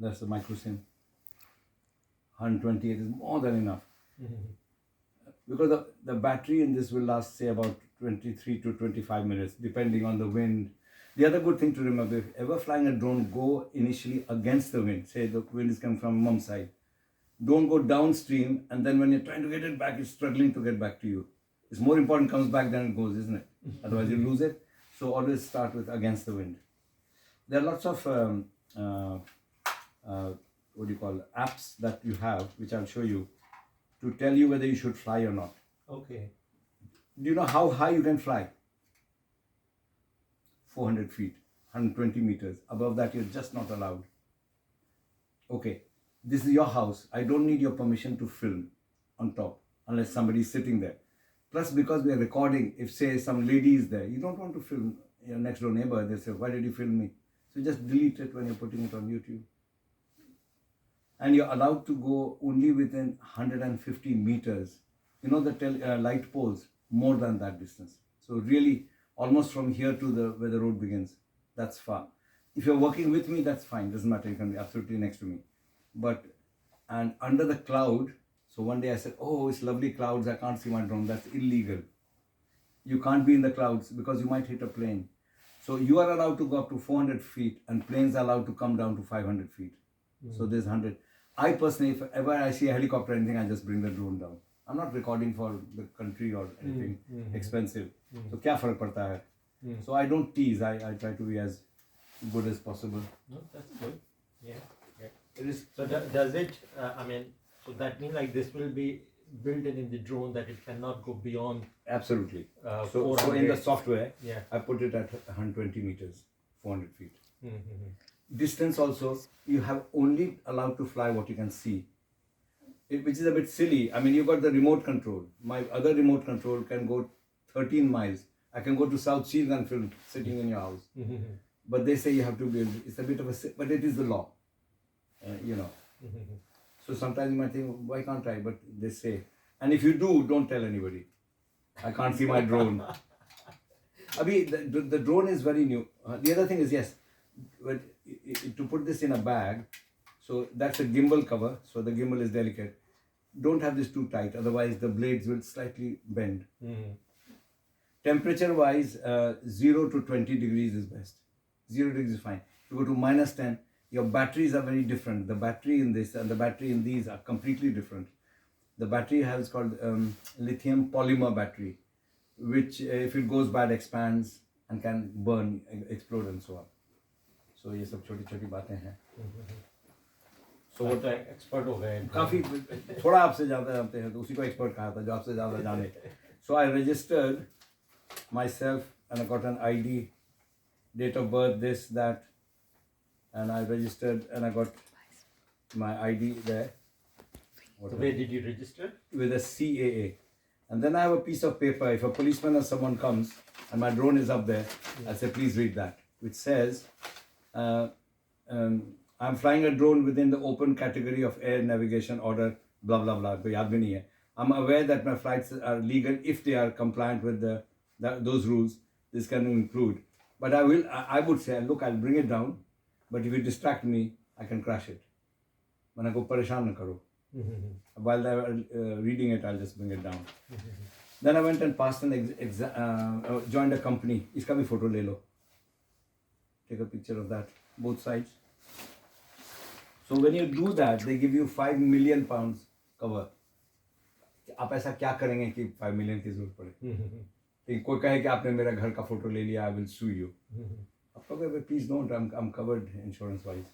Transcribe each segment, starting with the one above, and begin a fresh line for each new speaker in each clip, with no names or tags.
That's the micro sim. 128 is more than enough. Because the battery in this will last, say, about 23 to 25 minutes, depending on the wind. The other good thing to remember, if ever flying a drone, go initially against the wind. Say the wind is coming from mum side. Don't go downstream, and then when you're trying to get it back, it's struggling to get back to you. It's more important it comes back than it goes, isn't it? Otherwise, you lose it. So always start with against the wind. There are lots of what do you call apps that you have, which I'll show you, to tell you whether you should fly or not.
Okay.
Do you know how high you can fly? 400 feet, 120 meters. Above that, you're just not allowed. Okay, this is your house. I don't need your permission to film on top unless somebody's sitting there. Plus, because we are recording, if say some lady is there, you don't want to film your next door neighbor. They say, why did you film me? So just delete it when you're putting it on YouTube. And you're allowed to go only within 150 meters. You know the light poles, more than that distance. So really, almost from here to where the road begins, that's far. If you're working with me, that's fine. Doesn't matter. You can be absolutely next to me. But, and under the cloud, so one day I said, oh, it's lovely clouds. I can't see my drone. That's illegal. You can't be in the clouds because you might hit a plane. So you are allowed to go up to 400 feet and planes are allowed to come down to 500 feet. So there's 100. I personally, if ever I see a helicopter or anything, I just bring the drone down. I'm not recording for the country or anything expensive. So kya farak padta hai? So I don't tease. I try to be as good as possible.
No, that's good. Yeah.
It is.
So does it, so that means like this will be built in the drone that it cannot go beyond.
Absolutely. So
400.
in the software,
Yeah.
I put it at 120 meters, 400 feet. Distance also, you have only allowed to fly what you can see, which is a bit silly. I mean, you got the remote control. My other remote control can go 13 miles. I can go to South Seas and film sitting in your house. But they say you have to be, it's a bit of a, but it is the law, you know. So sometimes you might think, why can't I? But they say, and if you do, don't tell anybody. I can't see my drone. The drone is very new. The other thing is, yes, but to put this in a bag, so that's a gimbal cover, so the gimbal is delicate. Don't have this too tight, otherwise the blades will slightly bend. Temperature wise, 0 to 20 degrees is best. 0 degrees is fine. If you go to -10, your batteries are very different. The battery in this and the battery in these are completely different. The battery has called lithium polymer battery, which if it goes bad expands and can burn, explode and so on. So ये सब छोटी-छोटी बातें हैं.
So what expert हो गए?
काफी थोड़ा आपसे ज़्यादा जानते हैं तो उसी को expert कहा था जो आपसे ज़्यादा जाने. So I registered myself and I got an ID, date of birth, this, that, and I registered and I got my ID there.
So where did you register?
With a CAA. And then I have a piece of paper. If a policeman or someone comes and my drone is up there, I say, please read that, which says, I'm flying a drone within the open category of air navigation order, blah, blah, blah. कोई याद भी नहीं है. I'm aware that my flights are legal if they are compliant with those rules. This can include. But I would say, look, I'll bring it down. But if you distract me, I can crash it. मैंने को परेशान न करो. While they were reading it, I'll just bring it down. Then I went and passed joined a company. इसका भी photo ले लो. Take a picture of that, both sides. So when you do that, they give you £5 million cover. आप ऐसा क्या करेंगे कि 5 million की जरूरत पड़े? कोई कहे कि आपने मेरा घर का फोटो ले लिया, I will sue you. आप कहोगे, please don't, I'm covered insurance wise.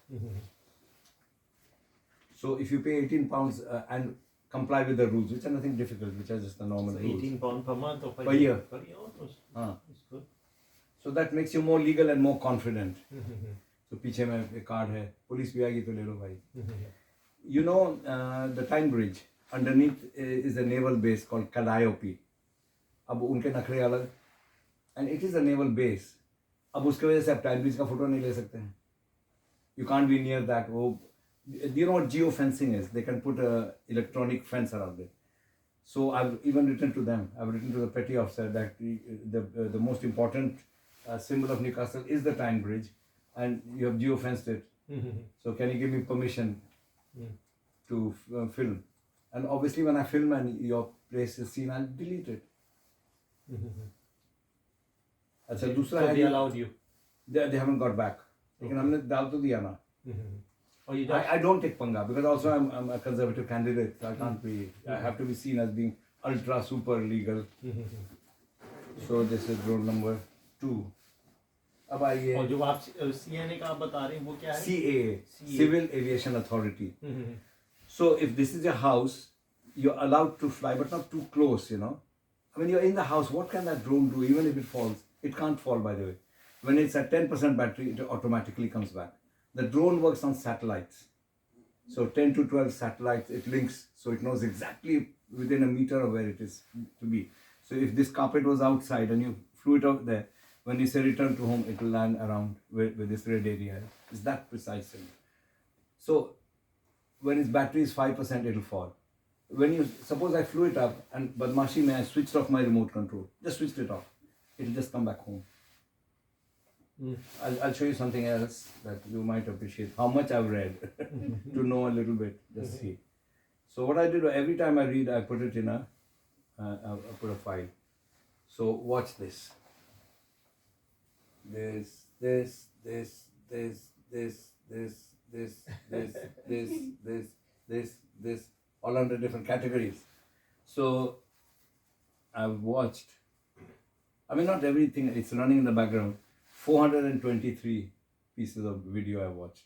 So if you pay £18 and comply with the rules, which are nothing difficult, which are just the normal rules.
£18 per month or per
year?
Per year almost. It's good.
So that makes you more legal and more confident. So पीछे में एक card है, police भी आएगी तो ले लो भाई. You know the Tyne Bridge, underneath is a naval base called Calliope. अब उनके नखरे अलग, and it is a naval base. अब उसके वजह से आप Tyne Bridge का फोटो नहीं ले सकते हैं. You can't be near that. वो, do you know what geofencing is? They can put a electronic fence around it. So I've even written to them. I've written to the petty officer that the most important symbol of Newcastle is the Tyne Bridge, and you have geofenced it. So can you give me permission to film? And obviously when I film and your place is seen, I'll delete it. अच्छा दूसरा
So
है
they
कि
allowed you.
they haven't got back. लेकिन हमने डाल तो दिया ना.
Oh, you just
I don't take panga because also I'm a conservative candidate. So I can't be. I have to be seen as being ultra super legal. So this is road number 2. अब आइए
और जो आप CNA का आप बता रहे हैं वो क्या है?
CAA, Civil Aviation Authority. So if this is your house, you're allowed to fly, but not too close. You know, I mean, you're in the house. What can that drone do? Even if it falls, it can't fall. By the way, when it's at 10% battery, it automatically comes back. The drone works on satellites. So 10 to 12 satellites, it links, so it knows exactly within a meter of where it is to be. So if this carpet was outside and you flew it out there, when you say return to home, it will land around where this red area is. It's that precise. So when its battery is 5%, it will fall. When you, suppose I flew it up and Badmashi mein I switched off my remote control, just switched it off, it will just come back home. I'll show you something else that you might appreciate. How much I've read to know a little bit. Just see. So what I did, every time I read, I put it in I put a file. So watch this. This, all under different categories. So I've watched. I mean, not everything. It's running in the background. 423 pieces of video I watched.